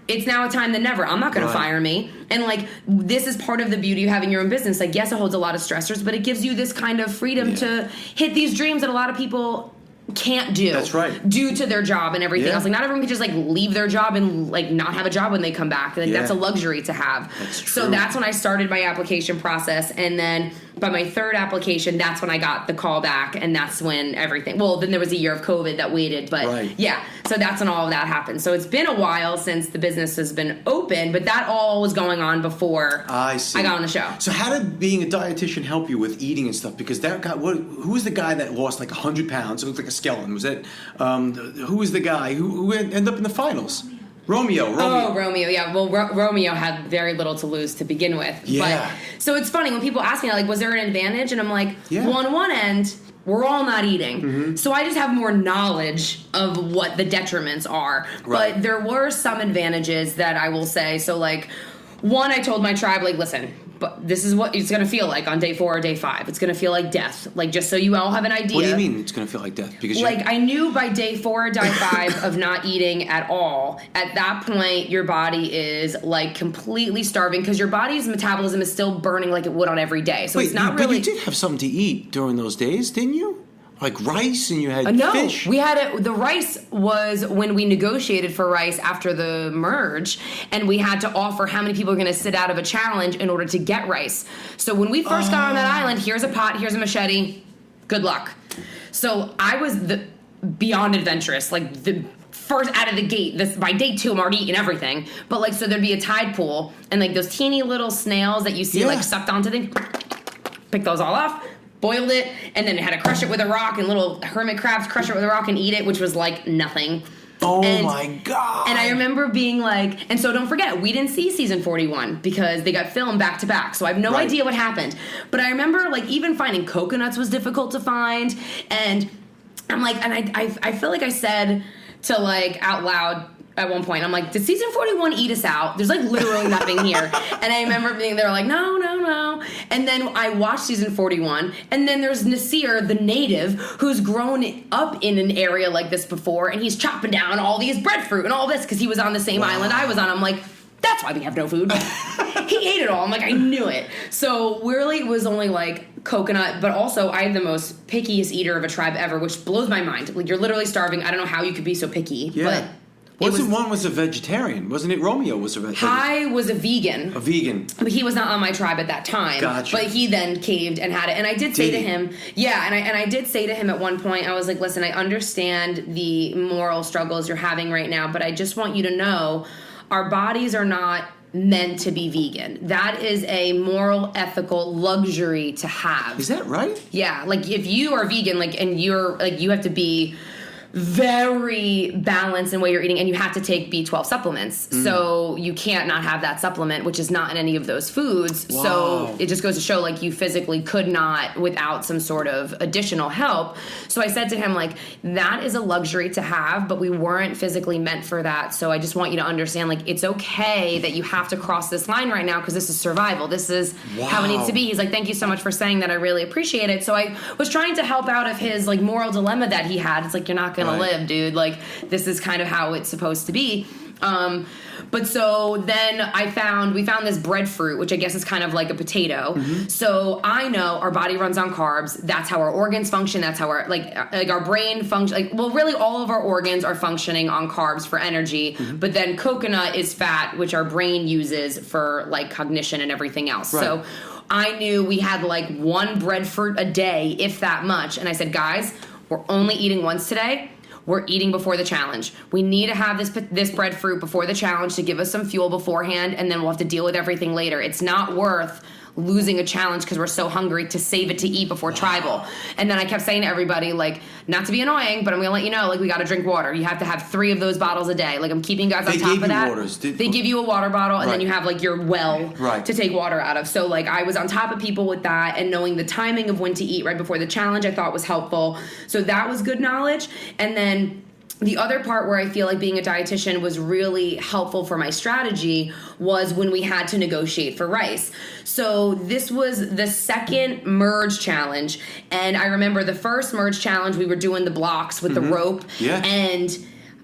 it's now a time than never. I'm not going to fire me. And, like, this is part of the beauty of having your own business. Like, yes, it holds a lot of stressors, but it gives you this kind of freedom to hit these dreams that a lot of people can't do. That's right. Due to their job and everything else. Like, not everyone can just, like, leave their job and, like, not have a job when they come back. Like, that's a luxury to have. That's true. So that's when I started my application process. And then by my third application, that's when I got the call back. And that's when everything, well, then there was a year of COVID that waited. But yeah, so that's when all of that happened. So it's been a while since the business has been open, but that all was going on before I see. I got on the show. So how did being a dietitian help you with eating and stuff? Because that guy, who was the guy that lost like 100 pounds? It looked like a skeleton. Was it? Who was the guy who ended up in the finals? Romeo. Oh, Romeo, yeah. Well, Romeo had very little to lose to begin with. Yeah. But, so it's funny when people ask me, like, was there an advantage? And I'm like, Yeah. well, on one end, we're all not eating. Mm-hmm. So I just have more knowledge of what the detriments are. Right. But there were some advantages that I will say. So, like, one, I told my tribe, like, listen, but this is what it's going to feel like on day 4 or day 5. It's going to feel like death. Like, just so you all have an idea. What do you mean it's going to feel like death? Because like, I knew by day 4 or day 5 of not eating at all, at that point, your body is, like, completely starving because your body's metabolism is still burning like it would on every day. So Wait, it's not but really... you did have something to eat during those days, didn't you? Like rice, and you had No, fish? we had it. The rice was when we negotiated for rice after the merge, and we had to offer how many people are going to sit out of a challenge in order to get rice. So when we first got on that island, here's a pot, here's a machete, good luck. So I was beyond adventurous, like the first out of the gate. By day 2, I'm already eating everything. But, like, so there'd be a tide pool, and, like, those teeny little snails that you see like sucked onto things, pick those all off. Boiled it, and then had to crush it with a rock, and little hermit crabs crush it with a rock and eat it, which was like nothing. Oh my God. And I remember being like, and so don't forget, we didn't see season 41 because they got filmed back to back. So I have no idea what happened. But I remember, like, even finding coconuts was difficult to find. And I'm like, and I feel like I said to, like, out loud at one point, I'm like, did season 41 eat us out? There's, like, literally nothing here. And I remember being there like, no. And then I watched season 41, and then there's Nasir, the native, who's grown up in an area like this before, and he's chopping down all these breadfruit and all this because he was on the same island I was on. I'm like, that's why we have no food. He ate it all. I'm like, I knew it. So really it was only, like, coconut, but also I am the most pickiest eater of a tribe ever, which blows my mind. Like, you're literally starving. I don't know how you could be so picky, but One was a vegetarian? Wasn't it? Romeo was a vegetarian. Ty was a vegan. A vegan. But he was not on my tribe at that time. Gotcha. But he then caved and had it. And I did say to him, and I did say to him at one point, I was like, listen, I understand the moral struggles you're having right now, but I just want you to know our bodies are not meant to be vegan. That is a moral, ethical luxury to have. Is that right? Yeah. Like, if you are vegan, like, and you're, like, you have to be very balanced in what you're eating, and you have to take B12 supplements. So you can't not have that supplement, which is not in any of those foods. Wow. So it just goes to show, like, you physically could not without some sort of additional help. So I said to him, like, that is a luxury to have, but we weren't physically meant for that. So I just want you to understand, like, it's okay that you have to cross this line right now because this is survival. This is how it needs to be. He's like, thank you so much for saying that. I really appreciate it. So I was trying to help out of his, like, moral dilemma that he had. It's like, you're not going to live, dude. Like, this is kind of how it's supposed to be. But so then we found this breadfruit, which I guess is kind of like a potato. So I know our body runs on carbs. That's how our organs function. That's how our, like our brain function. Like, well, really all of our organs are functioning on carbs for energy. But then coconut is fat, which our brain uses for, like, cognition and everything else. Right. So I knew we had, like, one breadfruit a day, if that much. And I said, guys, we're only eating once today. We're eating before the challenge. We need to have this breadfruit before the challenge to give us some fuel beforehand, and then we'll have to deal with everything later. It's not worth losing a challenge because we're so hungry to save it to eat before tribal. And then I kept saying to everybody, like, not to be annoying, but I'm going to let you know, like, we got to drink water. You have to have 3 of those bottles a day. Like, I'm keeping you guys on top of that. They give you a water bottle, and then you have, like, your well to take water out of. So, like, I was on top of people with that, and knowing the timing of when to eat right before the challenge I thought was helpful. So that was good knowledge. And then the other part where I feel like being a dietitian was really helpful for my strategy was when we had to negotiate for rice. So this was the second merge challenge. And I remember the first merge challenge, we were doing the blocks with the rope. Yeah. And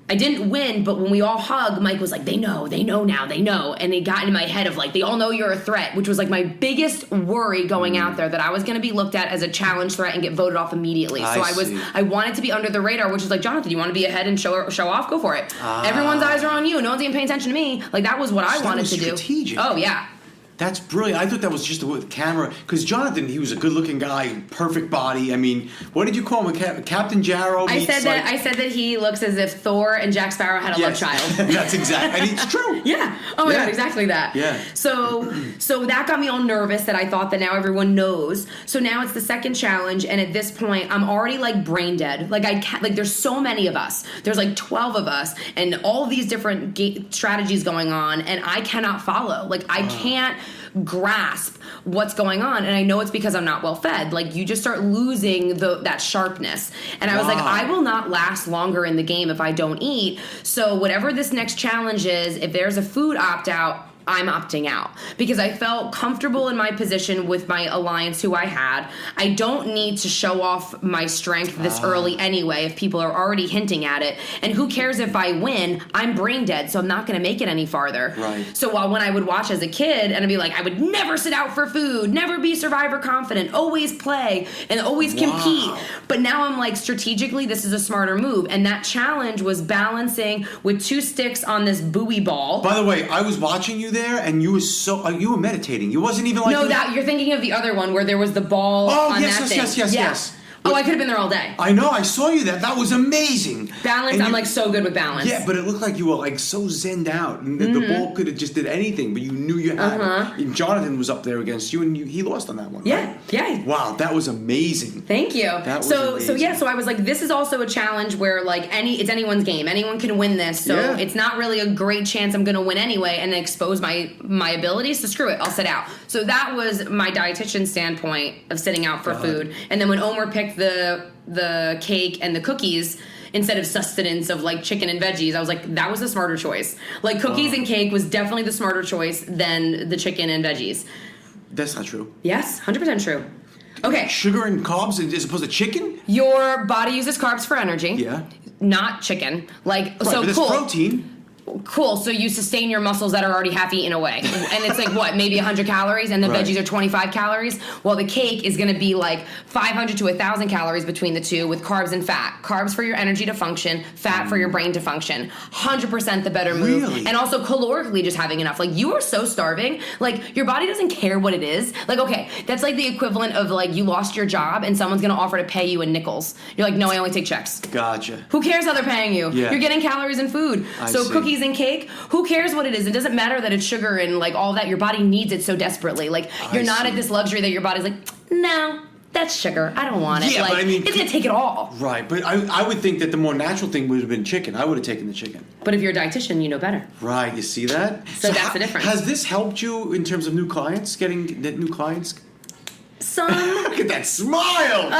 I didn't win, but when we all hugged, Mike was like, they know now, they know. And it got in my head of, like, they all know you're a threat, which was, like, my biggest worry going out there, that I was going to be looked at as a challenge threat and get voted off immediately. I wanted to be under the radar, which is like, Jonathan, you want to be ahead and show off? Go for it. Everyone's eyes are on you. No one's even paying attention to me. Like, that was what I wanted to do. Strategic. Oh, yeah. That's brilliant. I thought that was just a camera. Because Jonathan, he was a good-looking guy, perfect body. I mean, what did you call him? Captain Jarrow? I said that he looks as if Thor and Jack Sparrow had a love child. That's exactly. And it's true. Yeah. Oh my God, exactly that. Yeah. So that got me all nervous that I thought that now everyone knows. So now it's the second challenge, and at this point, I'm already, like, brain dead. Like, I can't. Like, there's so many of us. There's, like, 12 of us, and all these different strategies going on, and I cannot follow. Like, I can't grasp what's going on, and I know it's because I'm not well fed. Like, you just start losing that sharpness, and I was like, I will not last longer in the game if I don't eat. So whatever this next challenge is, if there's a food opt out, I'm opting out because I felt comfortable in my position with my alliance who I had. I don't need to show off my strength this early anyway if people are already hinting at it. And who cares if I win? I'm brain dead, so I'm not going to make it any farther. Right. So while when I would watch as a kid and I'd be like, I would never sit out for food, never be survivor confident, always play and always compete. But now I'm like, strategically, this is a smarter move. And that challenge was balancing with 2 sticks on this buoy ball. By the way, I was watching you there, and you were meditating. You wasn't even like... No, you're thinking of the other one where there was the ball on that thing. Yes. Oh, I could have been there all day. I know, I saw you there. That was amazing. Balance, I'm like so good with balance. Yeah, but it looked like you were like so zenned out. And the ball could have just did anything, but you knew you had it. And Jonathan was up there against you, and he lost on that one, right? Yeah. Wow, that was amazing. Thank you. That was amazing. So I was like, this is also a challenge where like it's anyone's game. Anyone can win this. So it's not really a great chance I'm going to win anyway and expose my abilities. So screw it, I'll sit out. So that was my dietitian standpoint of sitting out for food. And then when Omer picked the cake and the cookies instead of sustenance of like chicken and veggies, I was like, that was the smarter choice. Like cookies and cake was definitely the smarter choice than the chicken and veggies. That's not true. Yes, 100% true. Okay. Sugar and carbs as opposed to chicken? Your body uses carbs for energy. Yeah. Not chicken. Like, right, so but cool. Protein. Cool. So you sustain your muscles that are already half eaten away. And it's like, what, maybe 100 calories and the Right. veggies are 25 calories? Well, the cake is going to be like 500 to 1,000 calories between the two with carbs and fat. Carbs for your energy to function, fat for your brain to function. 100% the better move. Really? And also calorically just having enough. Like, you are so starving. Like, your body doesn't care what it is. Like, okay, that's like the equivalent of like you lost your job and someone's going to offer to pay you in nickels. You're like, no, I only take checks. Gotcha. Who cares how they're paying you? Yeah. You're getting calories and food. I So see. cookies and cake, who cares what it is? It doesn't matter that it's sugar and like all that. Your body needs it so desperately. Like, you're not see. at this luxury that your body's like, no, that's sugar. I don't want it. Yeah, like, but I mean, it's gonna take it all. Right, but I would think that the more natural thing would have been chicken. I would have taken the chicken. But if you're a dietitian, you know better. Right, you see that? So that's the difference. Has this helped you in terms of new clients, getting the new clients? Some, Look at that smile!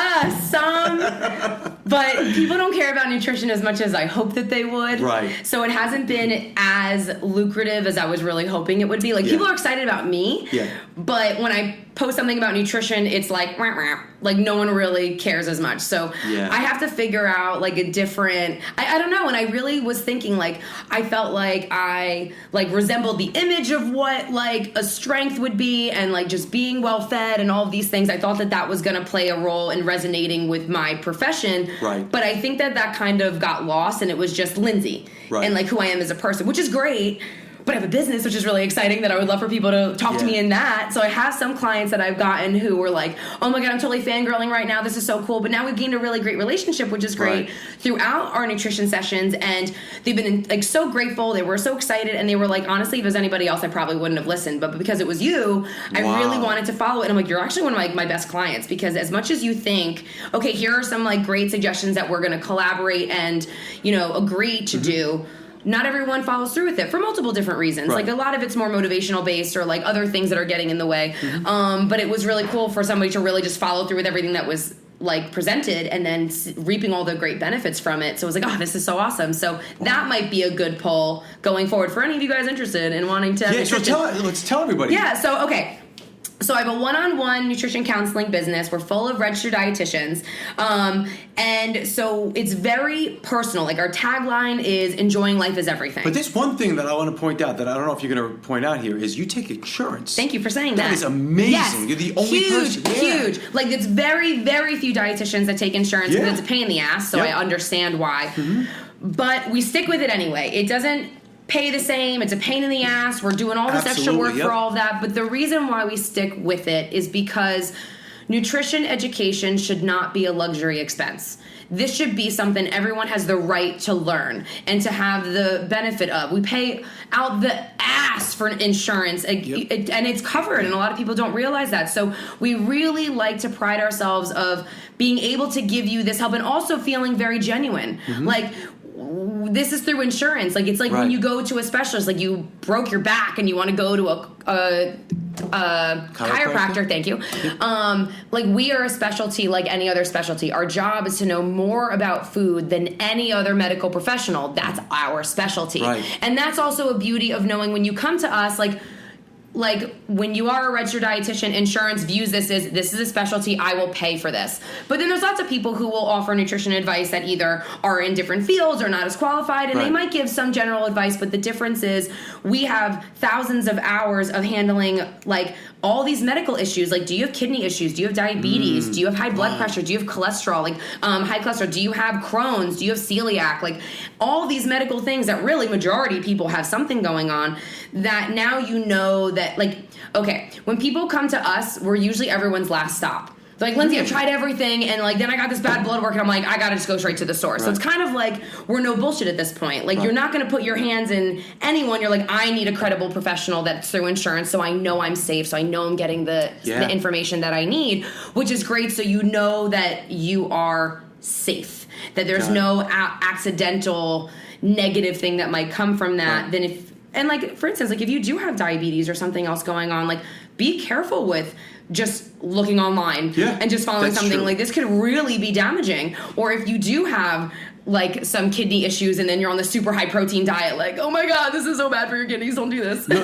but people don't care about nutrition as much as I hope that they would. Right. So it hasn't been as lucrative as I was really hoping it would be. Like, Yeah. people are excited about me. Yeah. But when I post something about nutrition, it's like, wah, wah. Like, no one really cares as much. So Yeah. I have to figure out like a different, I don't know. And I really was thinking, like, I felt like I like resembled the image of what like a strength would be, and like just being well fed and all of these things. I thought that that was going to play a role in resonating with my profession. Right. But I think that that kind of got lost, and it was just Lindsay Right. and like who I am as a person, which is great. But I have a business, which is really exciting, that I would love for people to talk to Yeah. me in that. So I have some clients that I've gotten who were like, oh my God, I'm totally fangirling right now. This is so cool. But now we've gained a really great relationship, which is great, Right. throughout our nutrition sessions. And they've been like so grateful. They were so excited. And they were like, honestly, if it was anybody else, I probably wouldn't have listened. But because it was you, I Wow. really wanted to follow it. And I'm like, you're actually one of my best clients, because as much as you think, okay, here are some like great suggestions that we're going to collaborate and, you know, agree to do. Not everyone follows through with it for multiple different reasons. Right. Like, a lot of it's more motivational based, or like other things that are getting in the way. But it was really cool for somebody to really just follow through with everything that was like presented, and then reaping all the great benefits from it. So it was like, oh, this is so awesome. So that might be a good poll going forward for any of you guys interested in wanting to. Yeah, so let's tell everybody. Yeah. So okay. So I have a one-on-one nutrition counseling business. We're full of registered dietitians. And so it's very personal. Like, our tagline is enjoying life is everything. But there's one thing that I want to point out that I don't know if you're going to point out here is you take insurance. Thank you for saying that. That is amazing. Yes. You're the only person. Yeah. Huge. Like, it's very, very few dietitians that take insurance, Yeah. because it's a pain in the ass, so Yep. I understand why. But we stick with it anyway. It doesn't pay the same. It's a pain in the ass. We're doing all this extra Absolutely, work yep. for all of that. But the reason why we stick with it is because nutrition education should not be a luxury expense. This should be something everyone has the right to learn and to have the benefit of. We pay out the ass for insurance, and it's covered, and a lot of people don't realize that. So we really like to pride ourselves of being able to give you this help, and also feeling very genuine. Like, this is through insurance. Like, it's like when Right. you go to a specialist, like you broke your back and you want to go to a chiropractor. Thank you. Like, we are a specialty like any other specialty. Our job is to know more about food than any other medical professional. That's our specialty. Right. And that's also a beauty of knowing when you come to us, like when you are a registered dietitian, insurance views this is a specialty, I will pay for this. But then there's lots of people who will offer nutrition advice that either are in different fields or not as qualified, and they Right. might give some general advice, but the difference is we have thousands of hours of handling like all these medical issues. Like, do you have kidney issues? Do you have diabetes? Do you have high blood pressure? Do you have cholesterol? Like, high cholesterol? Do you have Crohn's? Do you have celiac? Like, all these medical things that really majority of people have something going on, that now you know that, like, okay, when people come to us, we're usually everyone's last stop. They're like, Lindsay, I've tried everything, and like then I got this bad blood work, and I'm like, I gotta just go straight to the source. So it's kind of like we're no bullshit at this point. Like, you're not gonna put your hands in anyone. You're like, I need a credible professional that's through insurance, so I know I'm safe, so I know I'm getting the information that I need, which is great. So you know that you are safe, that there's no accidental negative thing that might come from that. Then and like, for instance, like if you do have diabetes or something else going on, like, be careful with just looking online and just following something. Like, this could really be damaging. Or if you do have like some kidney issues and then you're on the super high protein diet, like, oh my God, this is so bad for your kidneys, don't do this. No,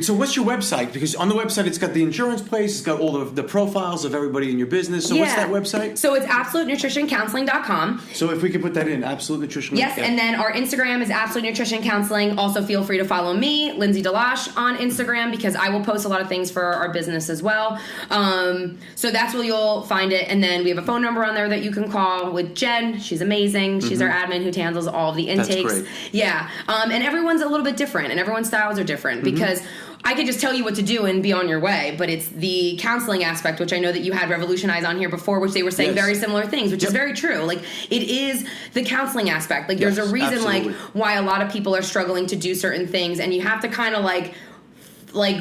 so what's your website? Because on the website it's got the insurance place, it's got all the profiles of everybody in your business. So what's that website? So it's absolutenutritioncounseling.com. So if we could put that in, Absolute Nutrition. Yes, and then our Instagram is Absolute Nutrition Counseling. Also feel free to follow me, Lindsay Dolash, on Instagram, because I will post a lot of things for our business as well. So that's where you'll find it. And then we have a phone number on there that you can call with Jen. She's amazing. She's our admin who handles all of the intakes. That's great. Yeah. And everyone's a little bit different, and everyone's styles are different, because I could just tell you what to do and be on your way, but it's the counseling aspect, which I know that you had Revolutionize on here before, which they were saying very similar things, which is very true. Like, it is the counseling aspect. Like, there's a reason, like, why a lot of people are struggling to do certain things, and you have to kind of like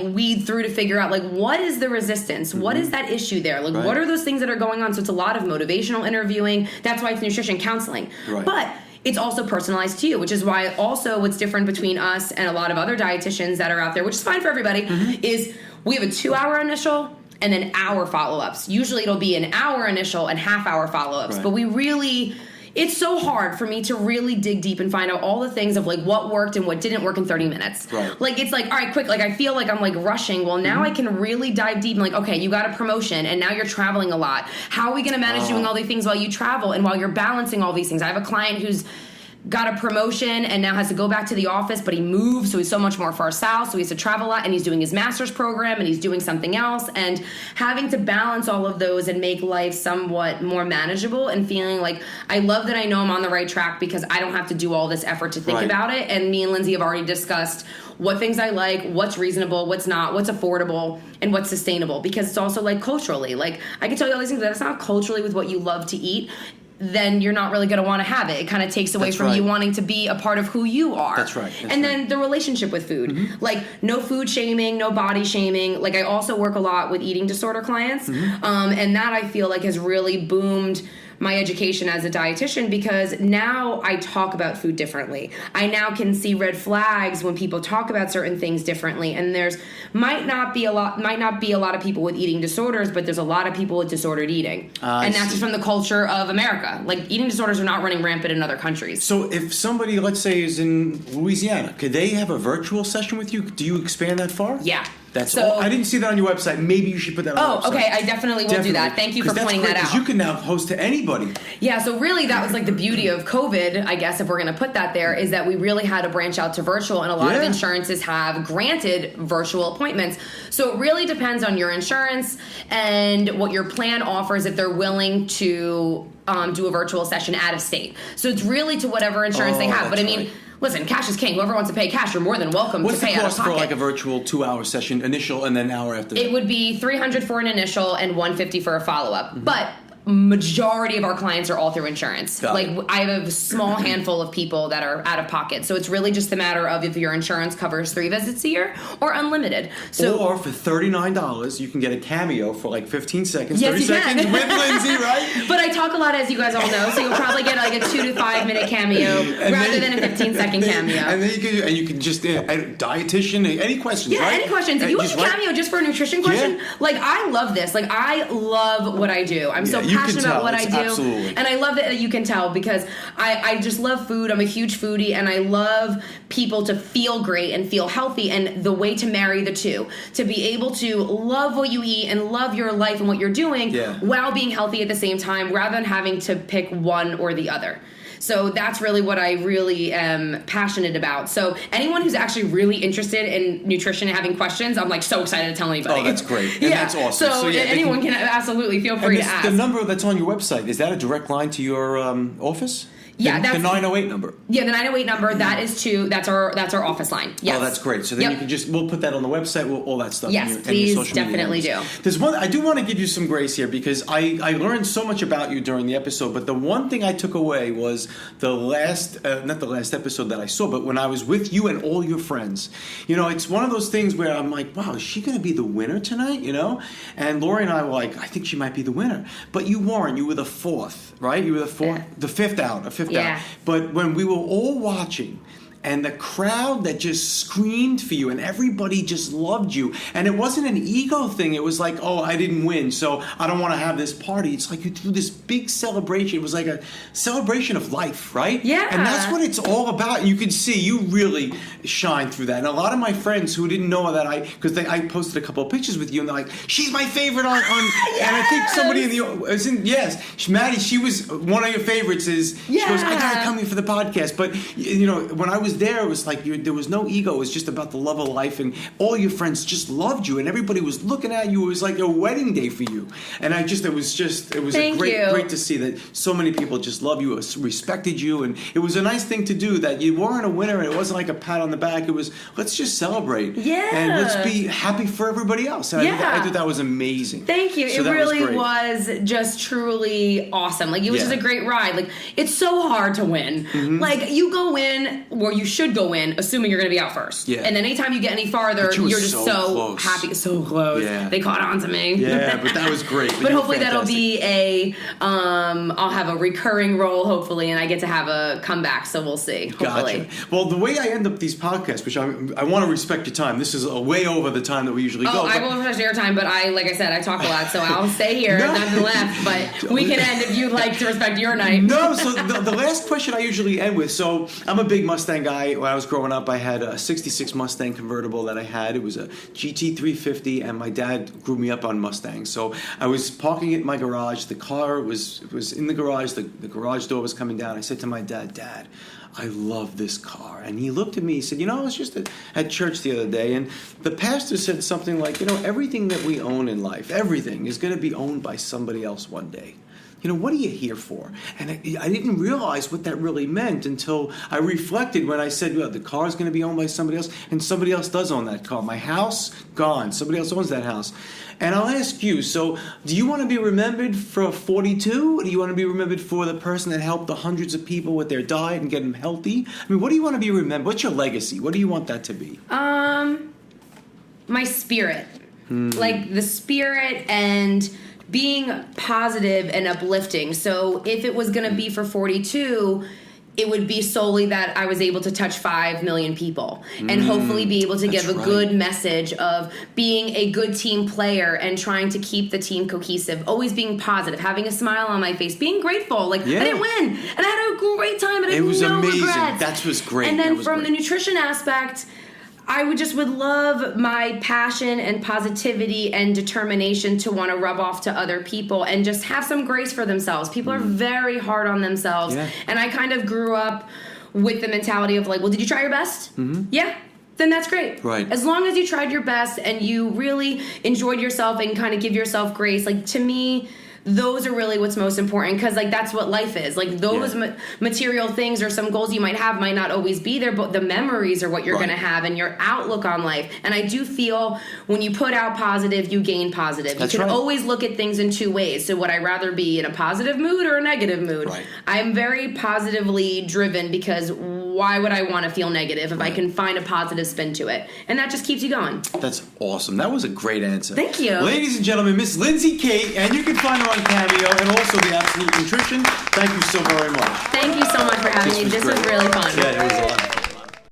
weed through to figure out, like, what is the resistance? What is that issue there? Like, what are those things that are going on? So it's a lot of motivational interviewing. That's why it's nutrition counseling. But it's also personalized to you, which is why also what's different between us and a lot of other dietitians that are out there, which is fine for everybody, is we have a 2-hour initial and then hour follow-ups. Usually it'll be an hour initial and half-hour follow-ups, but we really... It's so hard for me to really dig deep and find out all the things of, like, what worked and what didn't work in 30 minutes. Like, it's like, all right, quick. Like, I feel like I'm, like, rushing. Well, now I can really dive deep and, like, okay, you got a promotion and now you're traveling a lot. How are we going to manage doing all these things while you travel and while you're balancing all these things? I have a client who's got a promotion and now has to go back to the office, but he moved, so he's so much more far south, so he has to travel a lot, and he's doing his master's program, and he's doing something else, and having to balance all of those and make life somewhat more manageable, and feeling like, I love that I know I'm on the right track because I don't have to do all this effort to think about it. And me and Lindsay have already discussed what things I like, what's reasonable, what's not, what's affordable, and what's sustainable, because it's also, like, culturally. Like, I can tell you all these things, but that's not culturally with what you love to eat, then you're not really going to want to have it. It kind of takes away from you wanting to be a part of who you are. That's right. And then the relationship with food. Like, no food shaming, no body shaming. Like, I also work a lot with eating disorder clients. And that, I feel like, has really boomed my education as a dietitian, because now I talk about food differently. I now can see red flags when people talk about certain things differently, and there's might not be a lot of people with eating disorders, but there's a lot of people with disordered eating. And that's just from the culture of America. Like, eating disorders are not running rampant in other countries. So if somebody, let's say, is in Louisiana, could they have a virtual session with you? Do you expand that far? Yeah. That's all. I didn't see that on your website. Maybe you should put that on your website. Okay. I definitely will do that. Thank you for pointing that out. Because you can now host to anybody. Yeah, so really that was, like, the beauty of COVID, I guess, if we're going to put that there, is that we really had to branch out to virtual, and a lot of insurances have granted virtual appointments. So it really depends on your insurance and what your plan offers, if they're willing to do a virtual session out of state. So it's really to whatever insurance they have. But I mean... Listen, cash is king. Whoever wants to pay cash, you're more than welcome to pay out of pocket. What's the cost for, like, a virtual 2-hour session initial and then an hour after that? It would be $300 for an initial and $150 for a follow-up. But majority of our clients are all through insurance. Like, I have a small handful of people that are out of pocket. So it's really just a matter of if your insurance covers 3 visits a year or unlimited. So, or for $39, you can get a Cameo for like 15 seconds, yes, 30 seconds with Lindsay, right? But I talk a lot, as you guys all know, so you'll probably get like a 2 to 5 minute Cameo rather than a 15-second Cameo. And then you can just dietitian, any questions, right? Yeah, any questions. If you want a Cameo just for a nutrition question, like, I love this. Like, I love what I do. I'm so passionate about what I do. Absolutely. And I love that you can tell, because I just love food. I'm a huge foodie, and I love people to feel great and feel healthy, and the way to marry the two, to be able to love what you eat and love your life and what you're doing while being healthy at the same time, rather than having to pick one or the other. So that's really what I really am passionate about. So anyone who's actually really interested in nutrition and having questions, I'm, like, so excited to tell anybody. Oh, that's great. And that's awesome. So anyone can absolutely feel free to ask. The number that's on your website, is that a direct line to your office? Yeah, that's the 908 number. Yeah, the 908 number. That's our office line. Yes. Oh, that's great. So then you can we'll put that on the website. All that stuff. Yes, please, definitely do. There's one. I do want to give you some grace here, because I learned so much about you during the episode. But the one thing I took away was the last, not the last episode that I saw, but when I was with you and all your friends. You know, it's one of those things where I'm like, wow, is she going to be the winner tonight? You know, and Lori and I were like, I think she might be the winner, but you weren't. You were the fourth, right? You were the fifth out. But when we were all watching, and the crowd that just screamed for you, and everybody just loved you. And it wasn't an ego thing. It was like, oh, I didn't win, so I don't want to have this party. It's like you threw this big celebration. It was like a celebration of life, right? Yeah. And that's what it's all about. You could see you really shine through that. And a lot of my friends who didn't know that I posted a couple of pictures with you, and they're like, she's my favorite on Yes. and I think somebody Maddie, she was one of your favorites. She goes, I gotta come here for the podcast. But when I was there, it was like there was no ego. It was just about the love of life, and all your friends just loved you, and everybody was looking at you. It was like a wedding day for you. And it was great to see that so many people just love you, respected you, and it was a nice thing to do. That you weren't a winner, and it wasn't like a pat on the back. It was, let's just celebrate, and let's be happy for everybody else. And I thought that was amazing. Thank you. So it really was just truly awesome. Like, it was just a great ride. Like, it's so hard to win. Mm-hmm. Like, you go in, or you should go in, assuming you're going to be out first. Yeah. And anythve you get any farther, you're just so happy. So close. Yeah. They caught on to me. Yeah, but that was great. But hopefully that'll be I'll have a recurring role, hopefully, and I get to have a comeback, so we'll see. Hopefully. Gotcha. Well, the way I end up these podcasts, which I want to respect your time. This is way over the time that we usually go. I will respect your time, but like I said, I talk a lot, so I'll stay here. Nothing left, but we can end if you'd like to respect your night. No, so the last question I usually end with, so I'm a big Mustang guy. When I was growing up, I had a 66 Mustang convertible that I had. It was a GT350, and my dad grew me up on Mustangs. So I was parking it in my garage. The car was in the garage. The garage door was coming down. I said to my dad, Dad, I love this car. And he looked at me, he said, I was just at church the other day, and the pastor said something like, everything that we own in life, everything is going to be owned by somebody else one day. What are you here for? And I didn't realize what that really meant until I reflected when I said, the car is going to be owned by somebody else, and somebody else does own that car. My house, gone. Somebody else owns that house. And I'll ask you, so do you want to be remembered for 42? Or do you want to be remembered for the person that helped the hundreds of people with their diet and get them healthy? I mean, what do you want to be remembered? What's your legacy? What do you want that to be? My spirit. Like, the spirit and being positive and uplifting. So if it was going to be for 42, it would be solely that I was able to touch 5 million people and hopefully be able to give a good message of being a good team player and trying to keep the team cohesive, always being positive, having a smile on my face, being grateful. Like, I didn't win, and I had a great time, and I had no regrets. It was amazing. That was great. And then from the nutrition aspect, I would love my passion and positivity and determination to want to rub off to other people and just have some grace for themselves. People are very hard on themselves. Yeah. And I kind of grew up with the mentality of like, well, did you try your best? Mm-hmm. Yeah. Then that's great. Right. As long as you tried your best and you really enjoyed yourself and kind of give yourself grace, like, to me, those are really what's most important, because like that's what life is. Like, those material things or some goals you might have might not always be there, but the memories are what you're going to have, and your outlook on life. And I do feel when you put out positive, you gain positive. You can always look at things in two ways. So would I rather be in a positive mood or a negative mood? Right. I'm very positively driven, because why would I want to feel negative if I can find a positive spin to it? And that just keeps you going. That's awesome. That was a great answer. Thank you. Ladies and gentlemen, Miss Lindsay Kate, and you can find her on Cameo and also the Absolute Nutrition. Thank you so very much. Thank you so much for having me. This was really fun. Yeah, it was a lot.